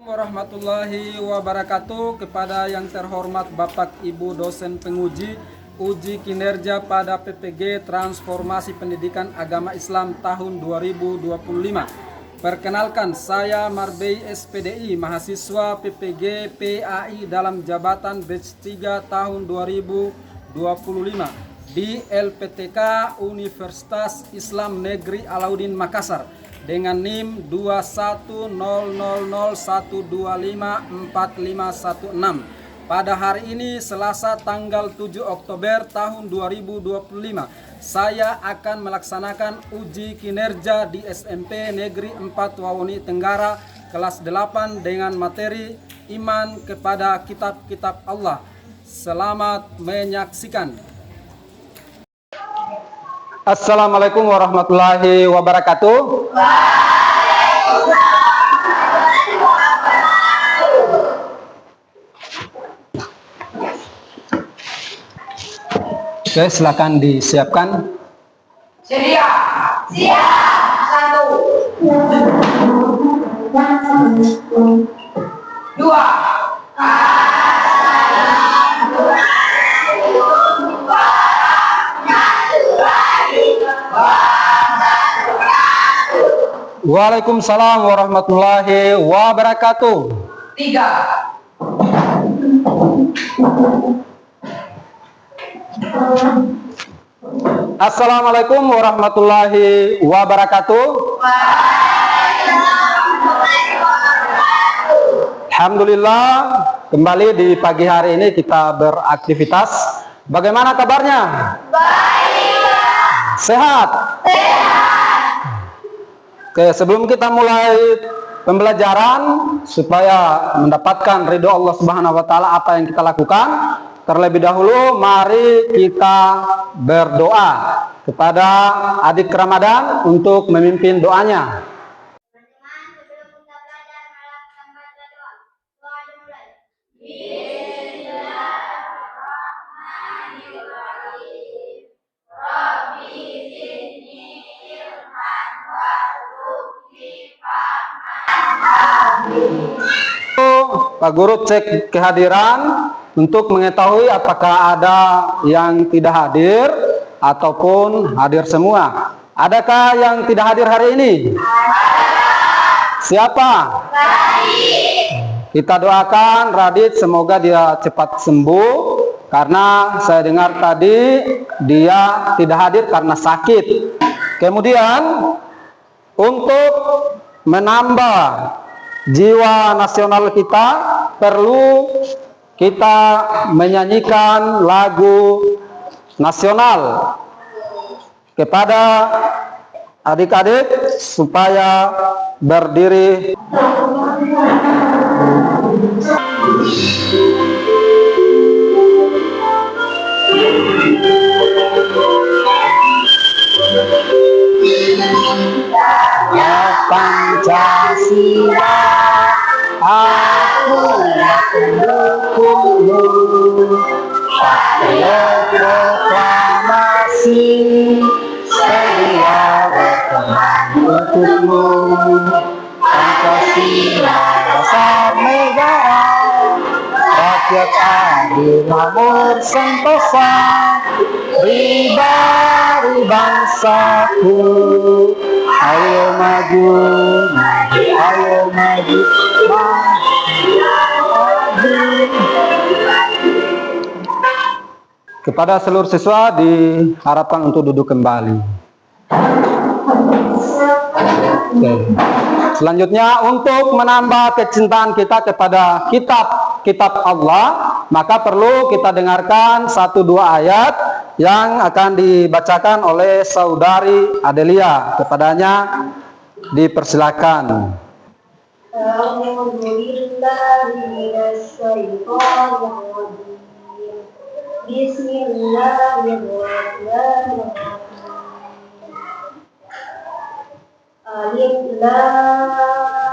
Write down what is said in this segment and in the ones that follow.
Warahmatullahi wabarakatuh. Kepada yang terhormat Bapak Ibu dosen penguji uji kinerja pada PPG Transformasi Pendidikan Agama Islam tahun 2025. Perkenalkan, saya Marbei SPDI, mahasiswa PPG PAI dalam jabatan batch 3 tahun 2025 di LPTK Universitas Islam Negeri Alauddin Makassar dengan NIM 21000125456. Pada hari ini Selasa tanggal 7 Oktober tahun 2025, saya akan melaksanakan uji kinerja di SMP Negeri 4 Wawoni Tenggara kelas 8 dengan materi iman kepada kitab-kitab Allah. Selamat menyaksikan. Assalamualaikum warahmatullahi wabarakatuh. Oke, silakan disiapkan. Sedia. Siap. 1, 2. Waalaikumsalam warahmatullahi wabarakatuh. 3. Assalamualaikum warahmatullahi wabarakatuh. Alhamdulillah, kembali di pagi hari ini kita beraktivitas. Bagaimana kabarnya? Baik. Sehat? Oke, sebelum kita mulai pembelajaran supaya mendapatkan ridho Allah Subhanahu wa taala apa yang kita lakukan, terlebih dahulu mari kita berdoa kepada adik Ramadan untuk memimpin doanya. Teman-teman, sebelum kita belajar, malah kita baca doa. Doa dimulai. Pak Guru cek kehadiran untuk mengetahui apakah ada yang tidak hadir ataupun hadir semua. Adakah yang tidak hadir hari ini? Siapa? Kita doakan Radit semoga dia cepat sembuh, karena saya dengar tadi dia tidak hadir karena sakit. Kemudian untuk menambah jiwa nasional kita, perlu kita menyanyikan lagu nasional kepada adik-adik supaya berdiri. Pancasila, aku pendukungmu. Patriot proklamasi, sedia berteman untukmu. Pancasila dasar negara, rakyat adil makmur sentosa, pribadi bangsaku. Ayo maju, ayo maju, Kepada seluruh siswa diharapkan untuk duduk kembali. Oke. Selanjutnya, untuk menambah kecintaan kita kepada kitab Allah, maka perlu kita dengarkan 1-2 ayat yang akan dibacakan oleh saudari Adelia. Kepadanya dipersilakan. Bismillahirrahmanirrahim. Alif Lam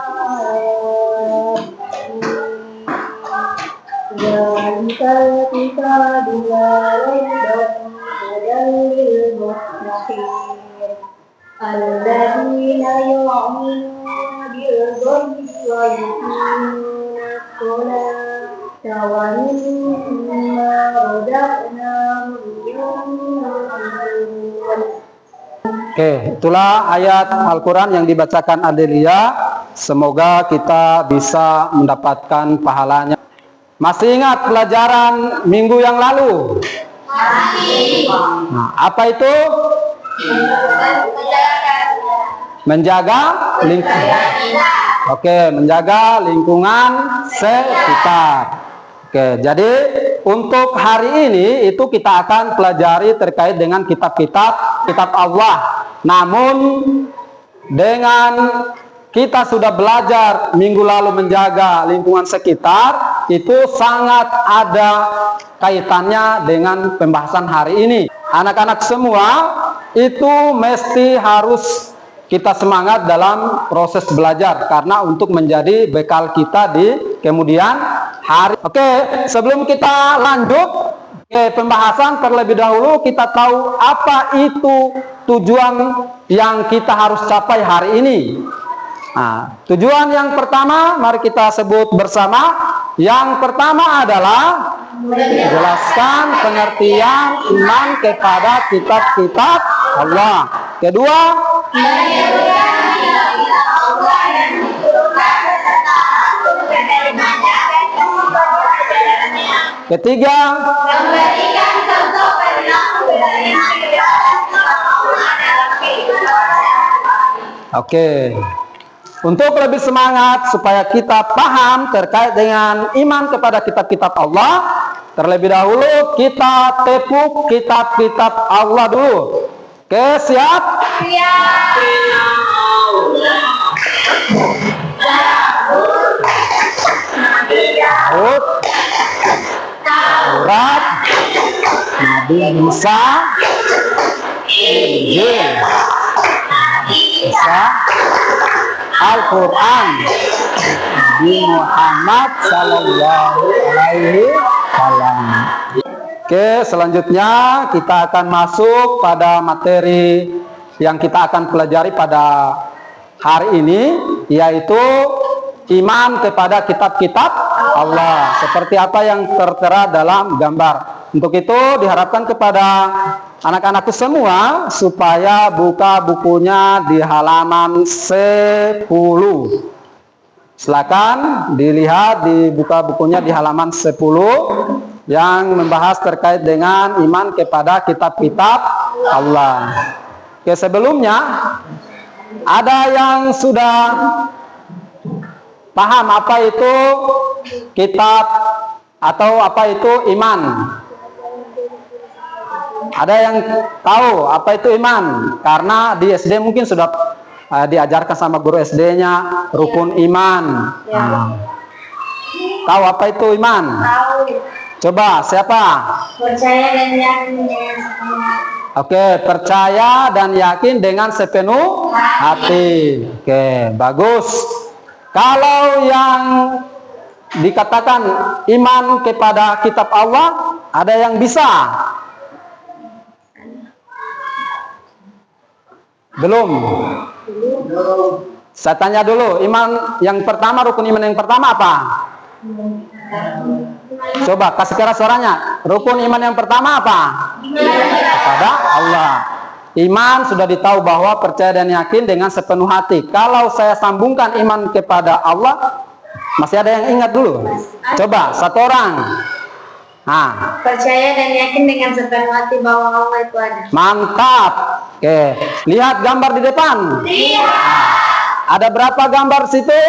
Zalikal kitabu la raiba hudal lil muttaqin alladzina yu'minuna بالغيب ويقيمون الصلاة ومما رزقناهم ينفقون. Oke, itulah ayat Al-Quran yang dibacakan Adelia. Semoga kita bisa mendapatkan pahalanya. Masih ingat pelajaran minggu yang lalu? Masih. Nah, apa itu? Menjaga lingkungan. Oke, menjaga lingkungan sekitar. Oke, jadi untuk hari ini itu kita akan pelajari terkait dengan kitab Allah. Namun dengan kita sudah belajar minggu lalu menjaga lingkungan sekitar, itu sangat ada kaitannya dengan pembahasan hari ini. Anak-anak semua itu mesti harus kita semangat dalam proses belajar karena untuk menjadi bekal kita di kemudian hari. Oke, sebelum kita lanjut ke pembahasan, terlebih dahulu kita tahu apa itu tujuan yang kita harus capai hari ini. Nah, tujuan yang pertama mari kita sebut bersama. Yang pertama adalah menjelaskan pengertian iman kepada kitab-kitab Allah. Kedua, ketiga, oke. Untuk lebih semangat supaya kita paham terkait dengan iman kepada kitab-kitab Allah, terlebih dahulu kita tepuk kitab-kitab Allah dulu. Oke, siap? Siap. Taurat, Nabi Musa, Injil, Isa, Al-Quran, Nabi Muhammad Sallallahu Alaihi Wasallam. Oke, selanjutnya kita akan masuk pada materi yang kita akan pelajari pada hari ini, yaitu iman kepada kitab-kitab Allah. Seperti apa yang tertera dalam gambar. Untuk itu diharapkan kepada anak-anakku semua supaya buka bukunya di halaman 10. Silakan dilihat, dibuka bukunya di halaman 10 yang membahas terkait dengan iman kepada kitab-kitab Allah. Oke, sebelumnya ada yang sudah paham apa itu kitab atau apa itu iman? Ada yang tahu apa itu iman? Karena di SD mungkin sudah diajarkan sama guru SD-nya rukun iman. Tahu apa itu iman? Tahu. Coba siapa? Percaya dan yakin. Oke, percaya dan yakin dengan sepenuh hati. Oke, bagus. Kalau yang dikatakan iman kepada kitab Allah, ada yang bisa? Belum. Saya tanya dulu, iman yang pertama, rukun iman yang pertama apa? Coba kasih keras suaranya. Rukun iman yang pertama apa? Kepada Allah. Iman sudah ditahu bahwa percaya dan yakin dengan sepenuh hati. Kalau saya sambungkan iman kepada Allah, masih ada yang ingat dulu? Coba satu orang. Nah, Percaya dan yakin dengan sepenuh hati bahwa Allah itu ada. mantap. Oke, lihat gambar di depan. Ada berapa gambar situ?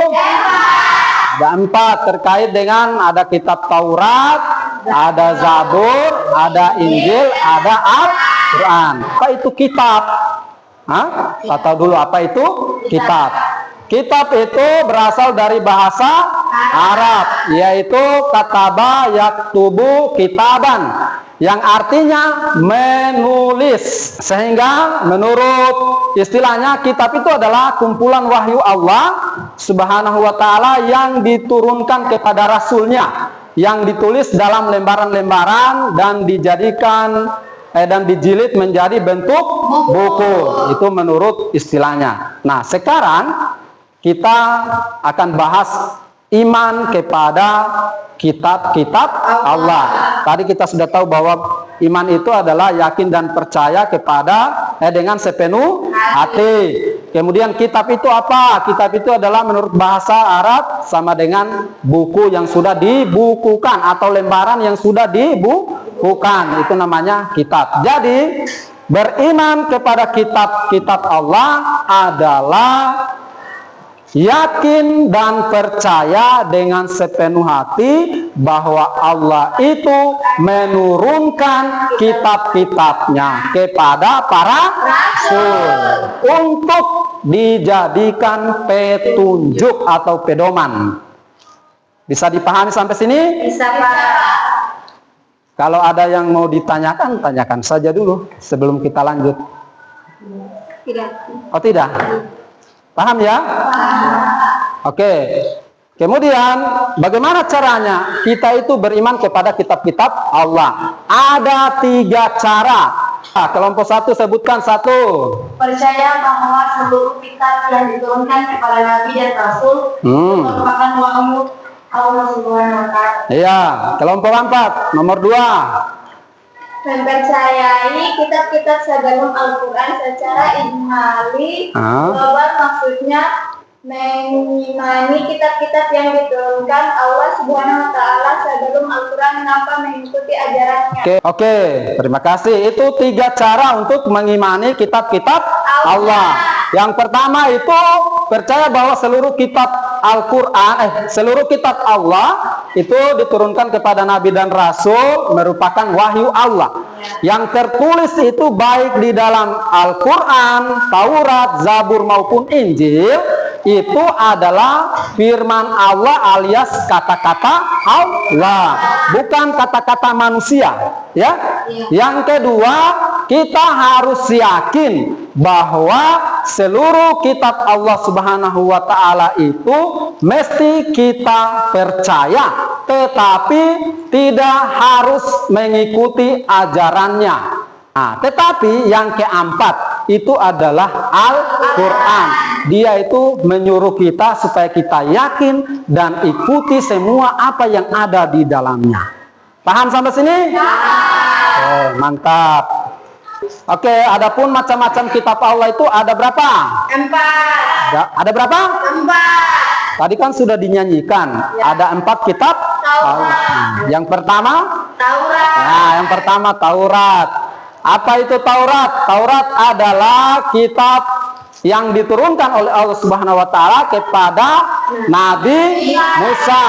Ada 4 terkait dengan ada kitab Taurat, ada Zabur, ada Injil, ada Al-Quran. Apa itu kitab? Hah? Kita tahu dulu apa itu kitab. Kitab itu berasal dari bahasa Arab, yaitu kataba yaktubu kitaban, yang artinya menulis. Sehingga menurut istilahnya kitab itu adalah kumpulan wahyu Allah Subhanahu wa ta'ala yang diturunkan kepada Rasulnya, yang ditulis dalam lembaran-lembaran dan dijadikan dan dijilid menjadi bentuk buku. Itu menurut istilahnya. Nah, sekarang kita akan bahas iman kepada kitab-kitab Allah. Tadi kita sudah tahu bahwa iman itu adalah yakin dan percaya kepada dengan sepenuh hati. Kemudian kitab itu apa? Kitab itu adalah menurut bahasa Arab sama dengan buku yang sudah dibukukan atau lembaran yang sudah dibukukan. Itu namanya kitab. Jadi beriman kepada kitab-kitab Allah adalah yakin dan percaya dengan sepenuh hati bahwa Allah itu menurunkan kitab-kitabnya kepada para rasul untuk dijadikan petunjuk atau pedoman. Bisa dipahami sampai sini? Bisa, Pak. Kalau ada yang mau ditanyakan, tanyakan saja dulu sebelum kita lanjut. Tidak. Oh tidak? Paham ya? Oke. Kemudian bagaimana caranya kita itu beriman kepada kitab-kitab Allah? Ada 3 cara. Kelompok 1 sebutkan 1. Percaya bahwa seluruh kitab yang diturunkan kepada Nabi dan Rasul merupakan wahyu Allah Subhanahu wa Ta'ala. Iya. Kelompok 4 nomor 2. Mempercayai kitab-kitab sebelum Al-Quran secara ijmali, global, maksudnya mengimani kitab-kitab yang diturunkan Allah Subhanahu wa Ta'ala sebelum Al-Quran tanpa mengikuti ajarannya. Oke, terima kasih. Itu 3 cara untuk mengimani kitab-kitab Allah. Yang pertama itu percaya bahwa seluruh kitab Al-Quran, seluruh kitab Allah itu diturunkan kepada Nabi dan Rasul merupakan wahyu Allah. Yang tertulis itu baik di dalam Al-Quran, Taurat, Zabur maupun Injil, itu adalah firman Allah alias kata-kata Allah, bukan kata-kata manusia. Ya. Yang kedua, kita harus yakin bahwa seluruh kitab Allah Subhanahu wa Ta'ala itu mesti kita percaya, tetapi tidak harus mengikuti ajarannya. Nah, tetapi yang keempat itu adalah Al-Quran. Dia itu menyuruh kita supaya kita yakin dan ikuti semua apa yang ada di dalamnya. Paham sampai sini? Oh, mantap. Oke, adapun macam-macam kitab Allah itu ada berapa? 4. Ada berapa? 4. Tadi kan sudah dinyanyikan. Ada 4 kitab Allah. Yang pertama? Taurat. Nah, yang pertama Taurat. Apa itu Taurat? Taurat adalah kitab yang diturunkan oleh Allah Subhanahu wa Ta'ala kepada Nabi Musa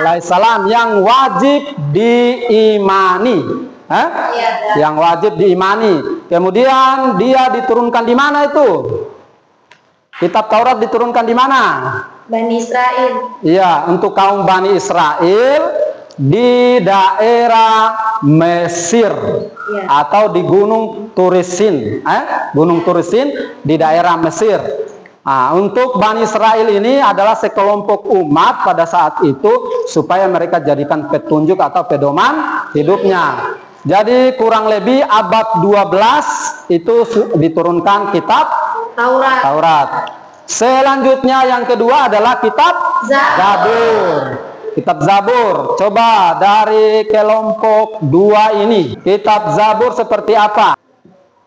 alaihissalam yang wajib diimani. Yang wajib diimani. Kemudian dia diturunkan di mana itu? Kitab Taurat diturunkan di mana? Bani Israel. Iya, untuk kaum Bani Israel di daerah Mesir atau di Gunung Turisin, Gunung Turisin di daerah Mesir. Nah, untuk Bani Israel ini adalah sekelompok umat pada saat itu supaya mereka jadikan petunjuk atau pedoman hidupnya. Jadi kurang lebih abad 12 itu diturunkan kitab Taurat. Selanjutnya yang kedua adalah kitab Zabur. Kitab Zabur, coba dari kelompok 2 ini, kitab Zabur seperti apa?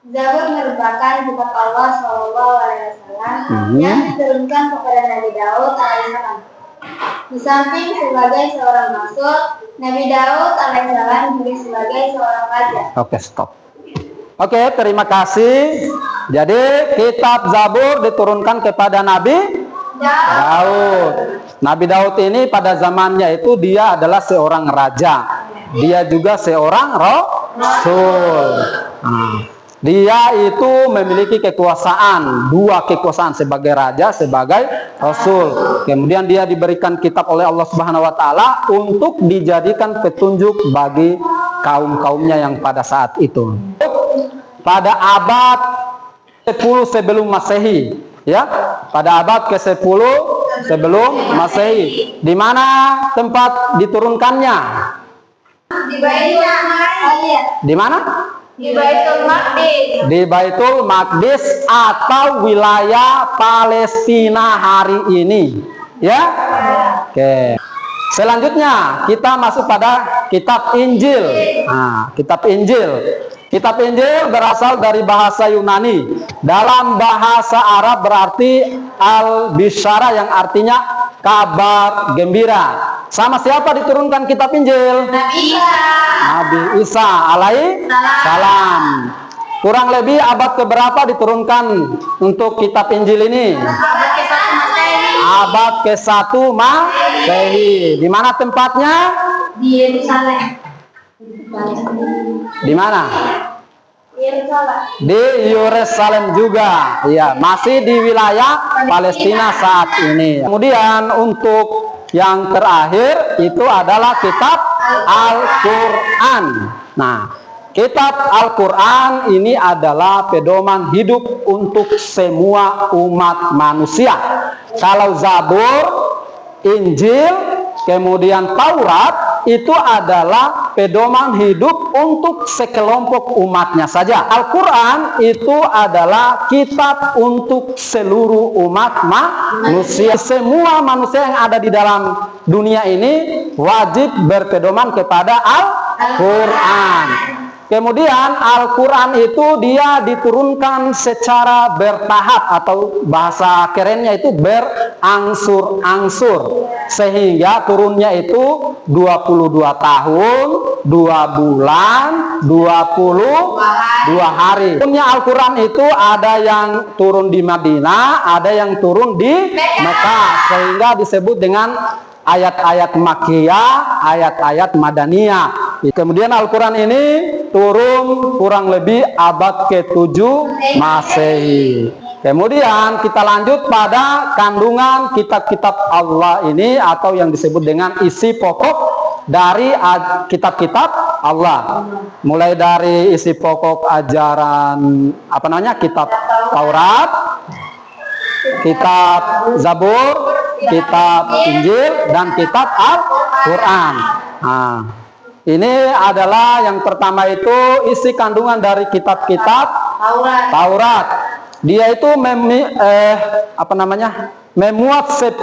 Zabur merupakan kitab Allah SAW yang diturunkan kepada Nabi Daud alaihissalam. Di samping sebagai seorang rasul, Nabi Daud alaihissalam juga sebagai seorang raja. Oke, stop. Oke, terima kasih. Jadi kitab Zabur diturunkan kepada Nabi Daud. Nabi Daud ini pada zamannya itu dia adalah seorang raja. Dia juga seorang rasul. Dia itu memiliki kekuasaan, 2 kekuasaan, sebagai raja, sebagai rasul. Kemudian dia diberikan kitab oleh Allah Subhanahu wa Ta'ala untuk dijadikan petunjuk bagi kaum-kaumnya yang pada saat itu. Pada abad 10 sebelum Masehi, ya, pada abad ke-10 sebelum Masehi. Di mana tempat diturunkannya? Di Bani Israel. Di mana? Di Baitul Maqdis. Di Baitul Maqdis atau wilayah Palestina hari ini. Ya? Oke. Selanjutnya kita masuk pada kitab Injil. Nah, kitab Injil. Kitab Injil berasal dari bahasa Yunani. Dalam bahasa Arab berarti al-bisyara yang artinya kabar gembira. Sama siapa diturunkan kitab Injil? Nabi Isa. Nabi Isa alaihi salam. Kurang lebih abad keberapa diturunkan untuk kitab Injil ini? Abad ke-1 Masehi. Abad ke-1 Masehi. Di mana tempatnya? Di Yerusalem. Di mana? Yerusalem. Di Yerusalem juga. Iya, masih di wilayah Palestina saat ini. Kemudian untuk yang terakhir itu adalah kitab Al-Qur'an. Nah, kitab Al-Quran ini adalah pedoman hidup untuk semua umat manusia. Kalau Zabur, Injil, kemudian Taurat itu adalah pedoman hidup untuk sekelompok umatnya saja. Al-Quran itu adalah kitab untuk seluruh umat manusia. Semua manusia yang ada di dalam dunia ini wajib berpedoman kepada Al-Quran. Kemudian Al-Quran itu dia diturunkan secara bertahap atau bahasa kerennya itu berangsur-angsur. Sehingga turunnya itu 22 tahun, 2 bulan, 22 hari. Turunnya Al-Quran itu ada yang turun di Madinah, ada yang turun di Mekah. Sehingga disebut dengan ayat-ayat Makkiyah, ayat-ayat Madaniyah. Kemudian Al-Quran ini turun kurang lebih abad ke-7 Masehi. Kemudian kita lanjut pada kandungan kitab-kitab Allah ini atau yang disebut dengan isi pokok dari kitab-kitab Allah. Mulai dari isi pokok ajaran kitab Taurat, kitab Zabur, kitab Injil, dan kitab Al-Quran. Nah, ini adalah yang pertama itu isi kandungan dari kitab-kitab Taurat. Dia itu memuat 10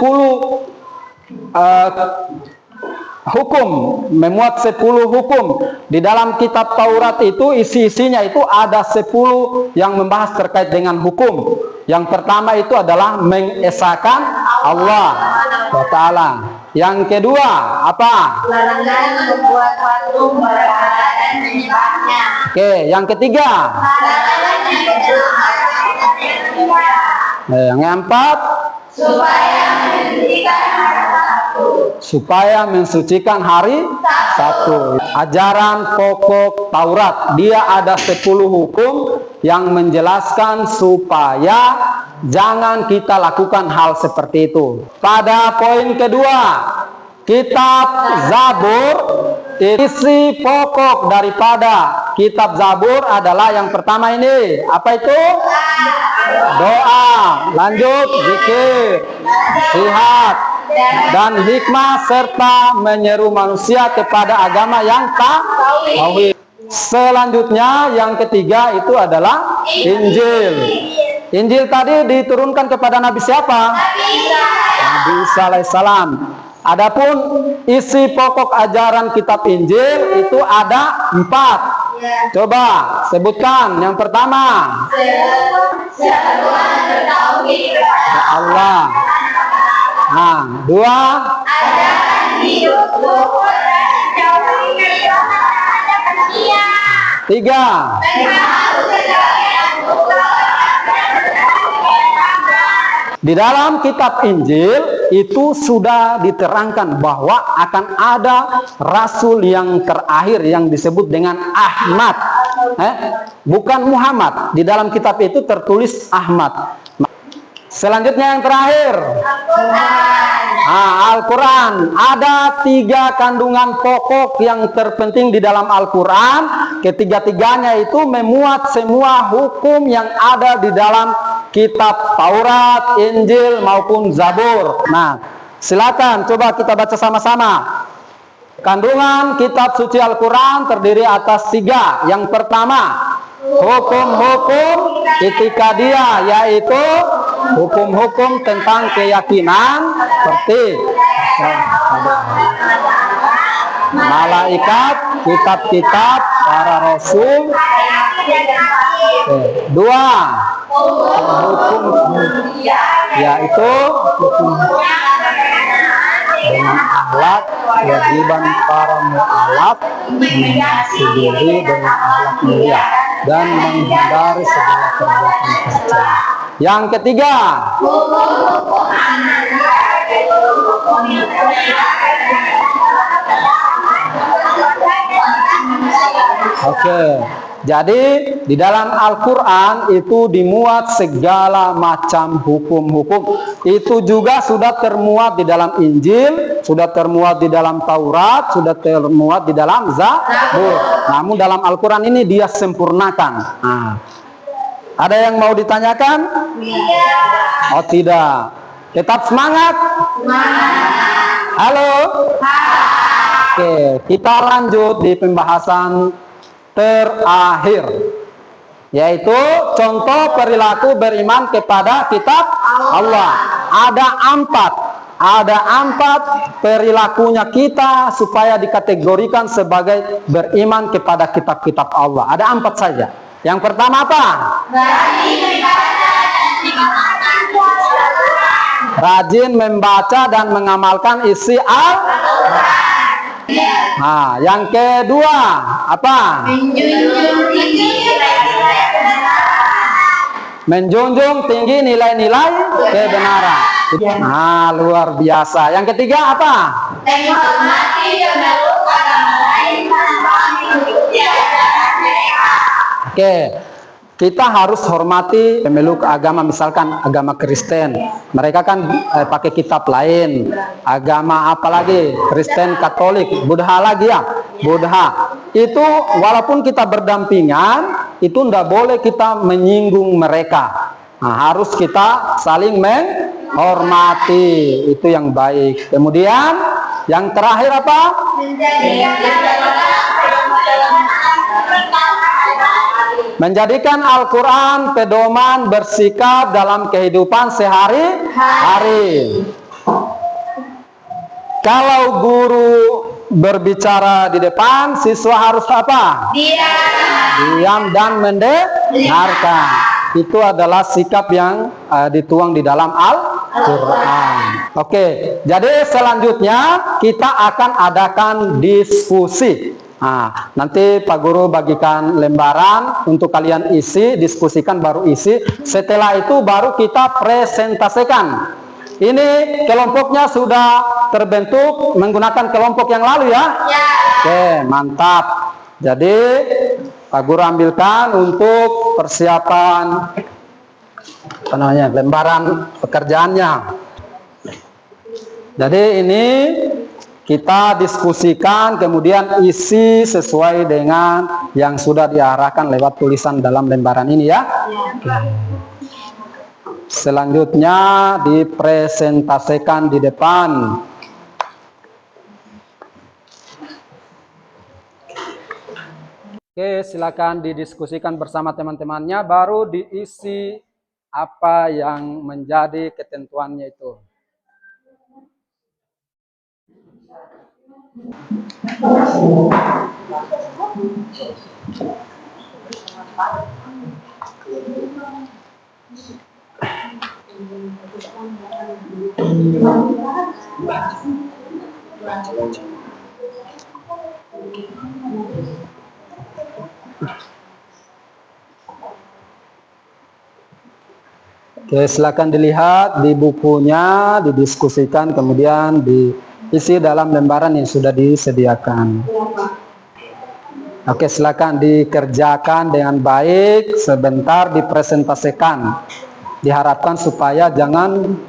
hukum, memuat 10 hukum. Di dalam kitab Taurat itu isi-isinya itu ada 10 yang membahas terkait dengan hukum. Yang pertama itu adalah mengesahkan Allah Ta'ala. Yang kedua apa? Larangan membuat patung berhala dan menyembahnya. Oke, yang ketiga. Yang keempat. Supaya mensucikan hari Sabtu. Ajaran pokok Taurat. Dia ada 10 hukum yang menjelaskan supaya jangan kita lakukan hal seperti itu. Pada poin kedua, kitab Zabur, isi pokok daripada kitab Zabur adalah yang pertama ini. Apa itu? Doa, lanjut zikir, nasihat, dan hikmah serta menyeru manusia kepada agama yang tauhid. Selanjutnya yang ketiga itu adalah Injil. Injil tadi diturunkan kepada Nabi siapa? Nabi Isa alaihissalam. Adapun isi pokok ajaran kitab Injil itu ada 4. Coba sebutkan. Yang pertama, Seruan bertauhid kepada Allah. Nah, 2, ajaran hidup luhur dan menjauhi kejahatan terhadap manusia. 3, Mengaku kejahilan di dalam kitab Injil itu sudah diterangkan bahwa akan ada rasul yang terakhir yang disebut dengan Ahmad. Bukan Muhammad. Di dalam kitab itu tertulis Ahmad. Selanjutnya yang terakhir, Al-Quran. Ada 3 kandungan pokok yang terpenting di dalam Al-Quran. Ketiga-tiganya itu memuat semua hukum yang ada di dalam kitab Taurat, Injil maupun Zabur. Nah, silakan coba kita baca sama-sama. Kandungan kitab suci Al-Quran terdiri atas 3. Yang pertama, hukum-hukum itikadiyah, yaitu hukum-hukum tentang keyakinan seperti malaikat, kitab-kitab, para rasul. 2. Hukum yaitu hukum dengan akhlak, kewajiban para mukallaf menghiasi diri dengan akhlak mulia dan menghindari segala perbuatan tercela. Yang ketiga, oke. Jadi di dalam Al-Quran itu dimuat segala macam hukum-hukum. Itu juga sudah termuat di dalam Injil, sudah termuat di dalam Taurat, sudah termuat di dalam Zabur. Namun dalam Al-Quran ini dia sempurnakan. Nah, ada yang mau ditanyakan? Oh tidak. Tetap semangat. Halo. Oke, kita lanjut di pembahasan terakhir, yaitu contoh perilaku beriman kepada kitab Allah. Ada empat perilakunya kita supaya dikategorikan sebagai beriman kepada kitab-kitab Allah. Ada 4 saja. Yang pertama apa? Rajin membaca dan mengamalkan isi Al-Quran. Nah, yang kedua apa? Menjunjung tinggi nilai-nilai kebenaran. Nah, luar biasa. Yang ketiga apa? Menghormati dan memeluk agama lain tanpa mengikuti ajaran mereka. Oke. Kita harus hormati pemeluk agama, misalkan agama Kristen. Mereka kan pakai kitab lain. Agama apa lagi? Kristen, Katolik, Buddha lagi ya. Buddha. Itu walaupun kita berdampingan, itu tidak boleh kita menyinggung mereka. Nah, harus kita saling menghormati. Itu yang baik. Kemudian yang terakhir apa? Menjadikan Al-Quran pedoman bersikap dalam kehidupan sehari-hari. Kalau guru berbicara di depan, siswa harus apa? Diam dan mendengarkan. Itu adalah sikap yang dituang di dalam Al-Quran. Oke, jadi selanjutnya kita akan adakan diskusi. Nah, nanti Pak Guru bagikan lembaran untuk kalian isi, diskusikan baru isi. Setelah itu baru kita presentasikan. Ini kelompoknya sudah terbentuk menggunakan kelompok yang lalu ya? Ya. Oke, mantap. Jadi Pak Guru ambilkan untuk persiapan apa namanya, lembaran pekerjaannya. Jadi ini kita diskusikan, kemudian isi sesuai dengan yang sudah diarahkan lewat tulisan dalam lembaran ini ya. Ya. Selanjutnya dipresentasikan di depan. Oke, silakan didiskusikan bersama teman-temannya, baru diisi apa yang menjadi ketentuannya itu. Oke, silakan dilihat di bukunya, didiskusikan, kemudian diisi dalam lembaran yang sudah disediakan. Oke, silakan dikerjakan dengan baik, sebentar dipresentasikan. Diharapkan supaya jangan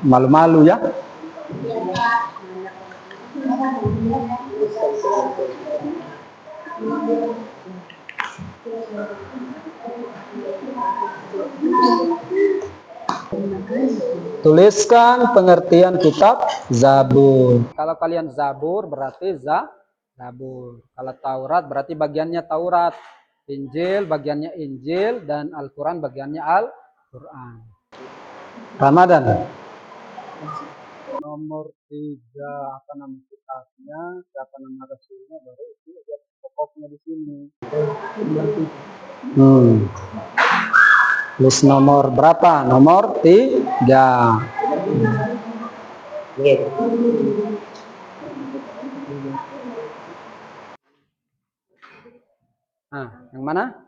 malu-malu ya. Tuliskan pengertian kitab Zabur. Kalau kalian Zabur berarti Zabur. Kalau Taurat berarti bagiannya Taurat. Injil bagiannya Injil, dan Al-Quran bagiannya Al-Quran. Ramadan. Nomor 3 apa nama kitabnya, siapa nama rasulnya, baru itu pokoknya di sini. List nomor berapa? Nomor 3. Nah, yang mana?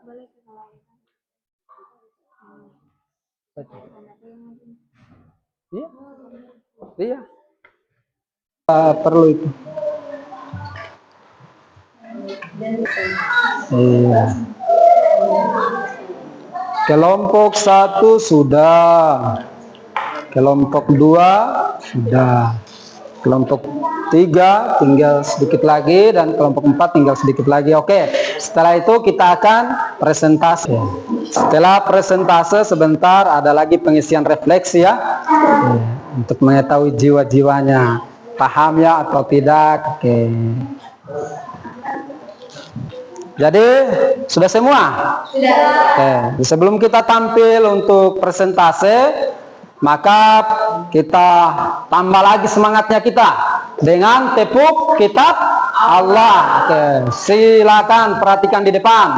Iya. Iya. Perlu itu. Iya. Kelompok 1 sudah. Kelompok 2 sudah. Kelompok 3 tinggal sedikit lagi, dan kelompok 4 tinggal sedikit lagi. Oke, setelah itu kita akan presentasi. Setelah presentase sebentar ada lagi pengisian refleksi ya. Untuk mengetahui jiwa-jiwanya paham ya atau tidak. Oke. Jadi sudah semua? Sudah. Oke. Sebelum kita tampil untuk presentase, maka kita tambah lagi semangatnya kita dengan tepuk kitab Allah. Oke, silakan perhatikan di depan.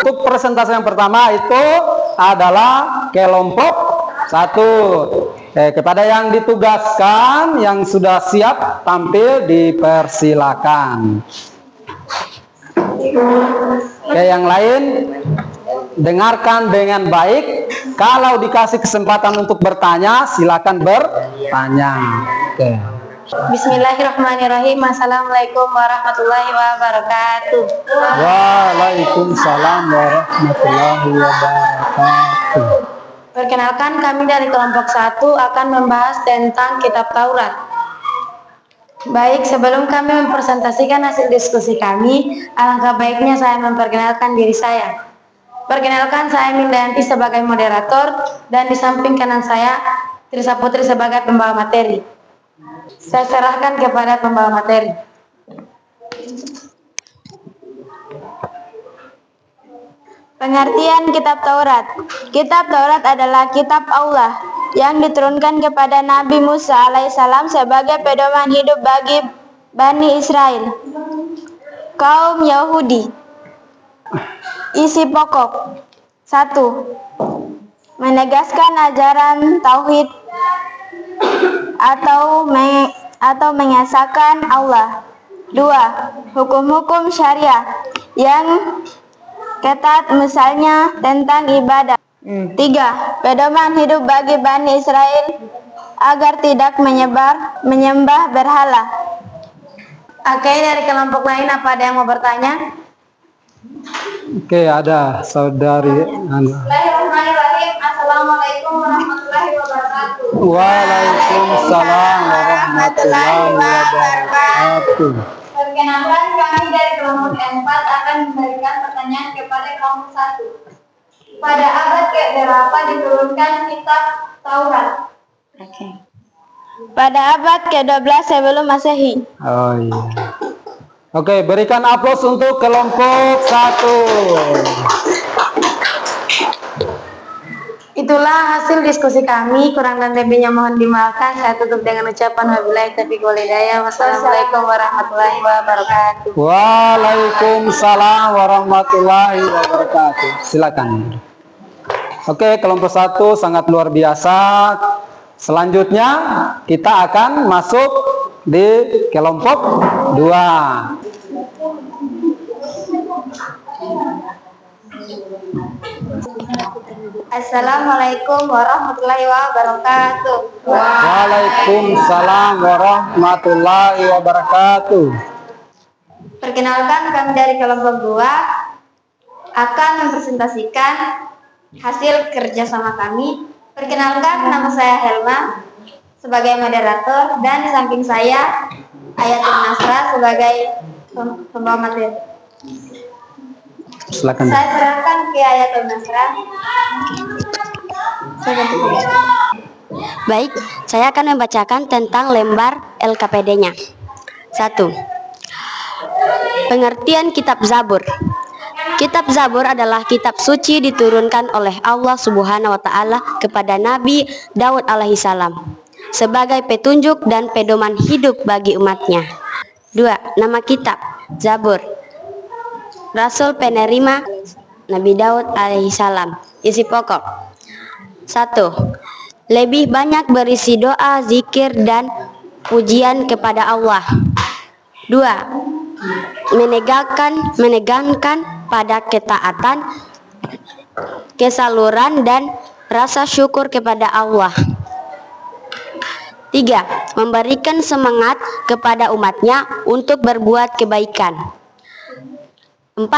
Untuk presentasi yang pertama itu adalah kelompok 1. Kepada yang ditugaskan, yang sudah siap tampil, dipersilakan. Yang lain dengarkan dengan baik. Kalau dikasih kesempatan untuk bertanya, silakan bertanya. Oke. Bismillahirrahmanirrahim. Assalamualaikum warahmatullahi wabarakatuh. Waalaikumsalam warahmatullahi wabarakatuh. Perkenalkan, kami dari kelompok 1 akan membahas tentang kitab Taurat. Baik, sebelum kami mempresentasikan hasil diskusi kami, alangkah baiknya saya memperkenalkan diri saya. Perkenalkan, saya Mindayanti sebagai moderator, dan di samping kanan saya Trisa Putri sebagai pembawa materi. Saya serahkan kepada pembawa materi. Pengertian kitab Taurat. Kitab Taurat adalah kitab Allah yang diturunkan kepada Nabi Musa alaihissalam sebagai pedoman hidup bagi Bani Israel, kaum Yahudi. Isi pokok: 1. Menegaskan ajaran tauhid atau mengesahkan Allah. 2. Hukum-hukum syariah yang ketat, misalnya tentang ibadah. 3. Pedoman hidup bagi Bani Israel agar tidak menyembah berhala. Oke, dari kelompok lain apa ada yang mau bertanya? Oke, ada saudari Ana. Bismillahirrahmanirrahim. Assalamualaikum warahmatullahi wabarakatuh. Waalaikumsalam warahmatullahi wabarakatuh. Perkenalkan, kami dari kelompok 4 akan memberikan pertanyaan kepada kelompok 1. Pada abad ke-berapa diturunkan kitab Taurat? Pada abad ke-12 sebelum Masehi. Oh iya. Oke, berikan aplaus untuk kelompok 1. Itulah hasil diskusi kami. Kurang dan lebihnya mohon dimaafkan. Saya tutup dengan ucapan wabillahi taufiq wal hidayah. Wassalamualaikum warahmatullahi wabarakatuh. Waalaikumsalam warahmatullahi wabarakatuh. Silakan. Oke, kelompok 1 sangat luar biasa. Selanjutnya kita akan masuk di kelompok 2. Assalamualaikum warahmatullahi wabarakatuh. Waalaikumsalam warahmatullahi wabarakatuh. Perkenalkan, kami dari kelompok 2 akan mempresentasikan hasil kerjasama kami. Perkenalkan, nama saya Helma sebagai moderator dan di samping saya Ayatul Nasra sebagai pembawa materi. Silakan. Saya serahkan ke Ayatul Nasra. Baik, saya akan membacakan tentang lembar LKPD-nya. 1. Pengertian Kitab Zabur. Kitab Zabur adalah kitab suci diturunkan oleh Allah Subhanahu wa taala kepada Nabi Daud alaihissalam sebagai petunjuk dan pedoman hidup bagi umatnya. 2. Nama kitab Zabur. Rasul penerima Nabi Daud alaihissalam. Isi pokok. 1. Lebih banyak berisi doa, zikir, dan pujian kepada Allah. 2. Menegangkan pada ketaatan, kesaluran, dan rasa syukur kepada Allah. 3. Memberikan semangat kepada umatnya untuk berbuat kebaikan. 4.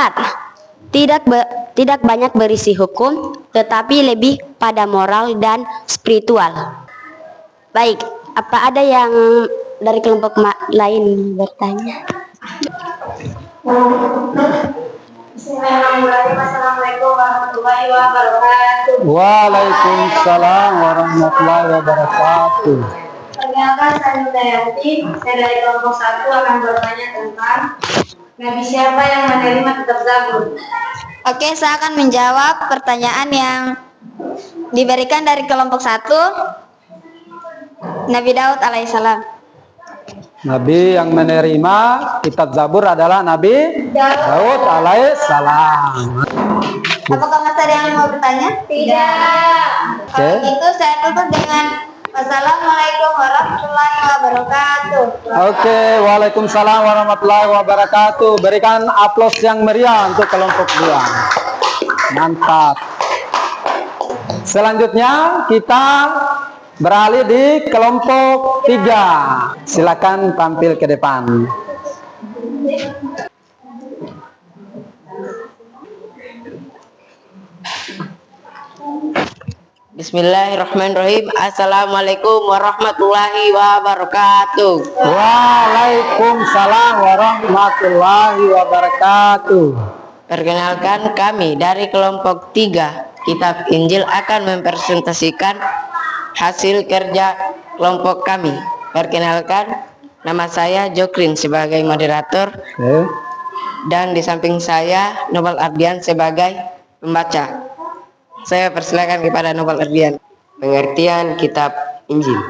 Tidak banyak berisi hukum, tetapi lebih pada moral dan spiritual. Baik, apa ada yang dari kelompok lain bertanya? Bismillahirrahmanirrahim. Assalamualaikum warahmatullahi wabarakatuh. Waalaikumsalam warahmatullahi wabarakatuh. Perkenalkan, saya Nudayanti. Saya dari kelompok 1 akan bertanya tentang Nabi siapa yang menerima kitab Zabur. Oke, saya akan menjawab pertanyaan yang diberikan dari kelompok 1. Nabi Daud alaihissalam. Nabi yang menerima kitab Zabur adalah Nabi Daud alaihissalam. Apakah Mas ada yang mau bertanya? Tidak. Kalau gitu saya tutup dengan wassalamualaikum warahmatullahi wabarakatuh. Oke, waalaikumsalam warahmatullahi wabarakatuh. Berikan aplaus yang meriah untuk kelompok 2. Mantap. Selanjutnya kita beralih di kelompok 3. Silakan tampil ke depan. Bismillahirrahmanirrahim. Assalamualaikum warahmatullahi wabarakatuh. Waalaikumsalam warahmatullahi wabarakatuh. Perkenalkan, kami dari kelompok 3 Kitab Injil akan mempresentasikan hasil kerja kelompok kami. Perkenalkan, nama saya Jokrin sebagai moderator. Oke. Dan di samping saya Nobel Ardian sebagai pembaca. Saya persilakan kepada Nobel Ardian. Pengertian Kitab Injil.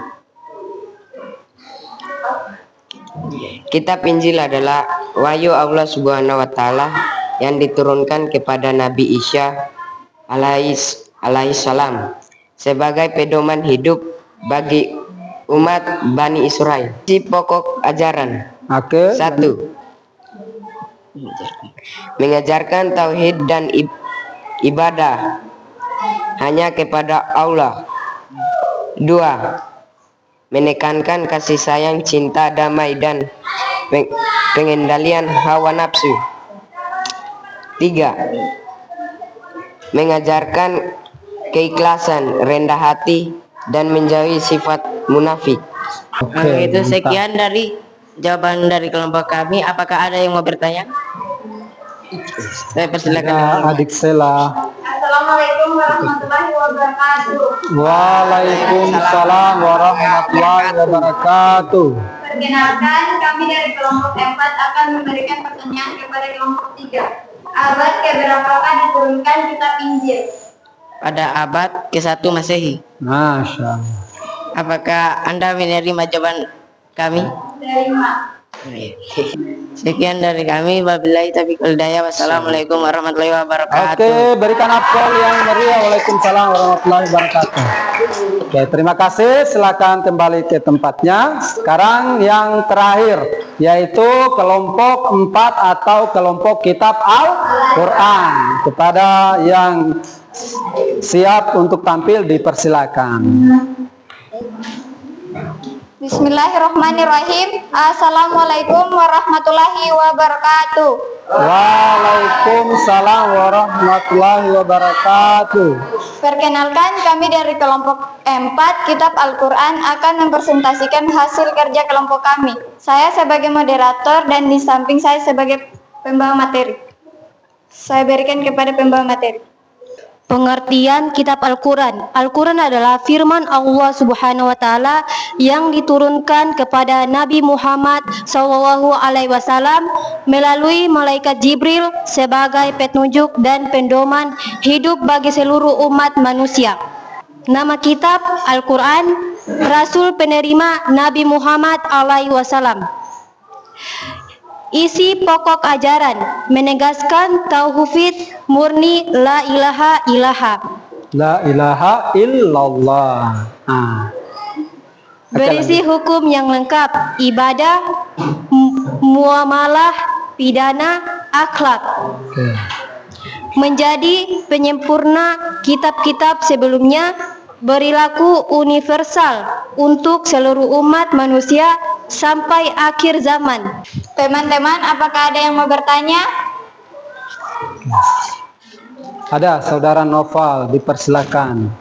Kitab Injil adalah wahyu Allah Subhanahu wa taala yang diturunkan kepada Nabi Isa alaihissalam sebagai pedoman hidup bagi umat Bani Israel. Si pokok ajaran. Oke. 1. Mengajarkan tauhid dan ibadah hanya kepada Allah. 2. Menekankan kasih sayang, cinta, damai, dan pengendalian hawa nafsu. 3. Mengajarkan keikhlasan, rendah hati, dan menjauhi sifat munafik. Oke, Itu mantap. sekian dari jawaban dari kelompok kami. Apakah ada yang mau bertanya? Saya persilakan. Ya, adik Sela. Assalamualaikum warahmatullahi wabarakatuh. Waalaikumsalam warahmatullahi wabarakatuh. Perkenalkan, kami dari kelompok 4 akan memberikan pertanyaan kepada kelompok 3. Abad keberapakah diturunkan kitab Injil? Pada abad ke-1 Masehi. Masya Allah. Apakah Anda menerima jawaban kami? Terima. Sekian dari kami. Wabillahi taufiq wal hidayah. Wassalamualaikum warahmatullahi wabarakatuh. Oke, berikan aplaus yang meriah. Waalaikumsalam warahmatullahi wabarakatuh. Oke, terima kasih. Silakan kembali ke tempatnya. Sekarang yang terakhir, yaitu kelompok 4 atau kelompok kitab Al-Quran. Kepada yang siap untuk tampil dipersilakan. Bismillahirrahmanirrahim. Assalamualaikum warahmatullahi wabarakatuh. Waalaikumsalam warahmatullahi wabarakatuh. Perkenalkan, kami dari kelompok 4 Kitab Al-Quran akan mempresentasikan hasil kerja kelompok kami. Saya sebagai moderator dan di samping saya sebagai pembawa materi. Saya berikan kepada pembawa materi. Pengertian kitab Al-Quran. Al-Quran adalah firman Allah Subhanahu wa taala yang diturunkan kepada Nabi Muhammad SAW melalui malaikat Jibril sebagai petunjuk dan pedoman hidup bagi seluruh umat manusia. Nama kitab Al-Quran, Rasul penerima Nabi Muhammad SAW. Isi pokok ajaran menegaskan tauhid murni, la ilaha illallah. La ilaha illallah. Berisi hukum yang lengkap, ibadah, muamalah, pidana, akhlak. Menjadi penyempurna kitab-kitab sebelumnya, berlaku universal untuk seluruh umat manusia sampai akhir zaman. Teman-teman, apakah ada yang mau bertanya? Ada, saudara Noval, dipersilakan.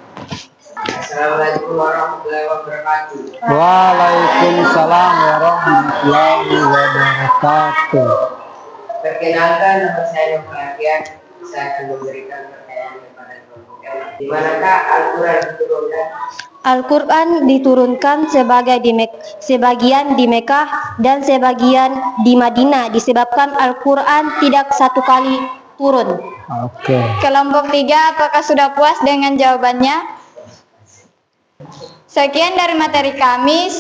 Assalamualaikum warahmatullahi wabarakatuh. Waalaikumsalam warahmatullahi wabarakatuh. Perkenalkan, nama saya Novel Ardian. Saya akan memberikan pertanyaan kepada kelompok M. Di manakah Al-Quran diturunkan? Al-Quran diturunkan sebagian di Mekah dan sebagian di Madinah, disebabkan Al-Quran tidak satu kali turun. Oke. Kelompok 3, apakah sudah puas dengan jawabannya? Sekian dari materi kami.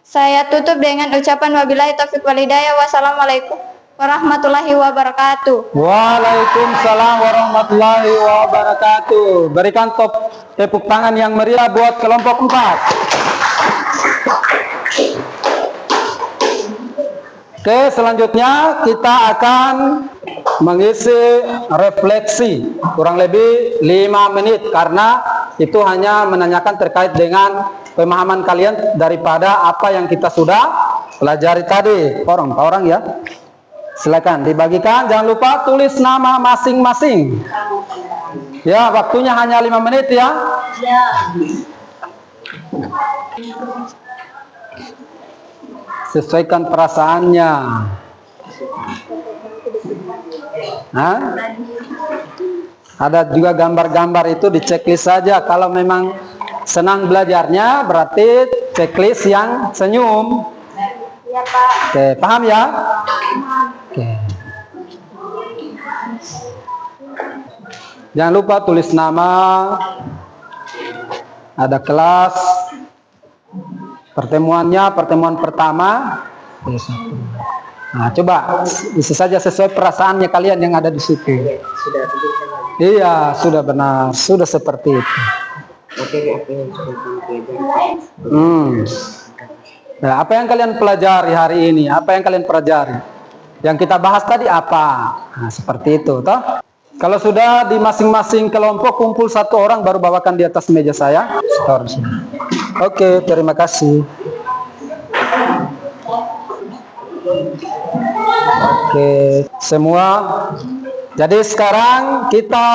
Saya tutup dengan ucapan wabillahi taufiq wal hidayah. Wassalamualaikum warahmatullahi wabarakatuh. Waalaikumsalam warahmatullahi wabarakatuh. Berikan tepuk tangan yang meriah buat kelompok 4. Oke, selanjutnya kita akan mengisi refleksi kurang lebih 5 menit karena itu hanya menanyakan terkait dengan pemahaman kalian daripada apa yang kita sudah pelajari tadi. Orang ya. Silakan dibagikan, jangan lupa tulis nama masing-masing. Ya, waktunya hanya 5 menit ya. Sesuaikan perasaannya. Hah? Ada juga gambar-gambar itu di checklist saja. Kalau memang senang belajarnya berarti checklist yang senyum. Ya, Pak. Oke, paham ya? Oke. Jangan lupa tulis nama, ada kelas, pertemuan pertama. Nah, coba isi saja sesuai perasaannya kalian yang ada di situ. Iya, sudah benar, sudah seperti itu. Nah, apa yang kalian pelajari hari ini? Apa yang kalian pelajari? Yang kita bahas tadi apa? Nah, seperti itu, toh? Kalau sudah di masing-masing kelompok kumpul 1 orang, baru bawakan di atas meja saya. Oke, terima kasih. Oke, semua. Jadi sekarang kita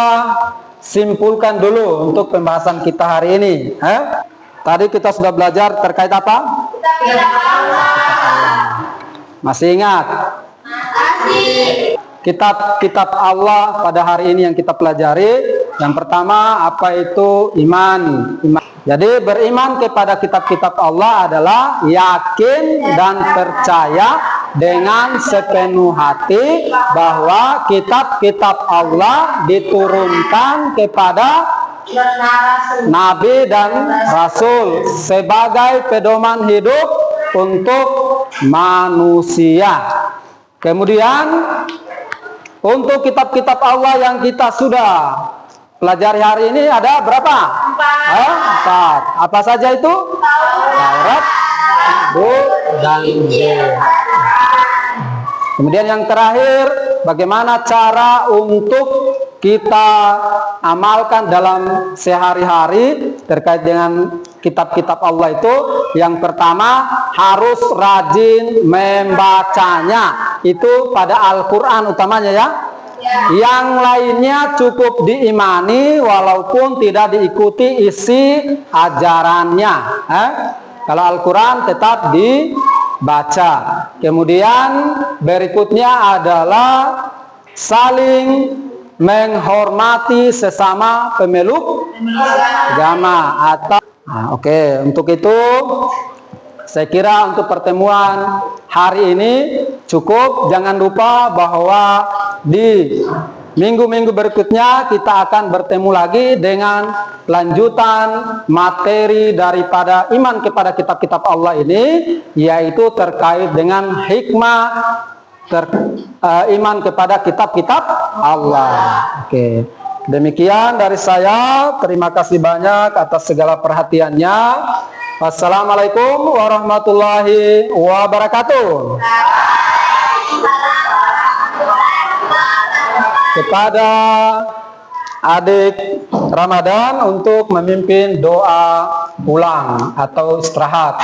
simpulkan dulu untuk pembahasan kita hari ini. Tadi kita sudah belajar terkait apa? Masih ingat? Kitab Allah pada hari ini yang kita pelajari. Yang pertama, apa itu iman? Jadi beriman kepada kitab-kitab Allah adalah yakin dan percaya dengan sepenuh hati bahwa kitab-kitab Allah diturunkan kepada Nabi dan Rasul sebagai pedoman hidup untuk manusia. Kemudian untuk kitab-kitab Allah yang kita sudah pelajari hari ini ada berapa? 4. Apa saja itu? Taurat, Bu dan J. Kemudian yang terakhir, bagaimana cara untuk kita amalkan dalam sehari-hari terkait dengan kitab-kitab Allah itu? Yang pertama, harus rajin membacanya. Itu pada Al-Quran utamanya ya. Yang lainnya cukup diimani walaupun tidak diikuti isi ajarannya. Kalau Al-Quran tetap dibaca. Kemudian berikutnya adalah saling menghormati sesama pemeluk agama atau untuk itu saya kira untuk pertemuan hari ini cukup. Jangan lupa bahwa di minggu-minggu berikutnya kita akan bertemu lagi dengan lanjutan materi daripada iman kepada kitab-kitab Allah ini, yaitu terkait dengan hikmah iman kepada kitab-kitab Allah. Oke. Demikian dari saya. Terima kasih banyak atas segala perhatiannya. Wassalamualaikum warahmatullahi wabarakatuh. Kepada adik Ramadan untuk memimpin doa pulang atau istirahat.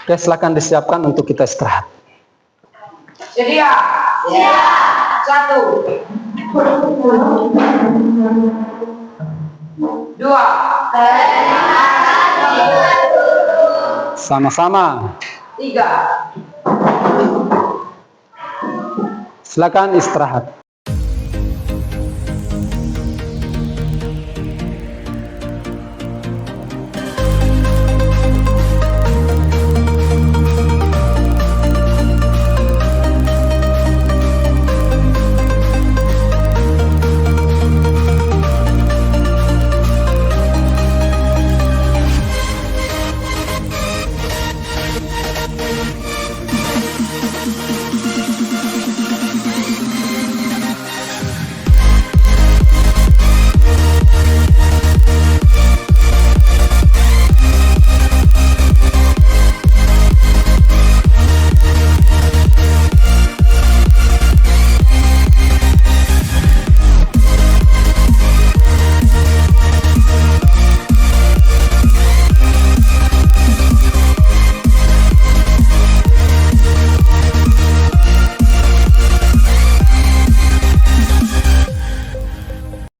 Oke, silakan disiapkan untuk kita istirahat. Sedia. Siap. 1, 2. Sama-sama. 3. Silakan istirahat.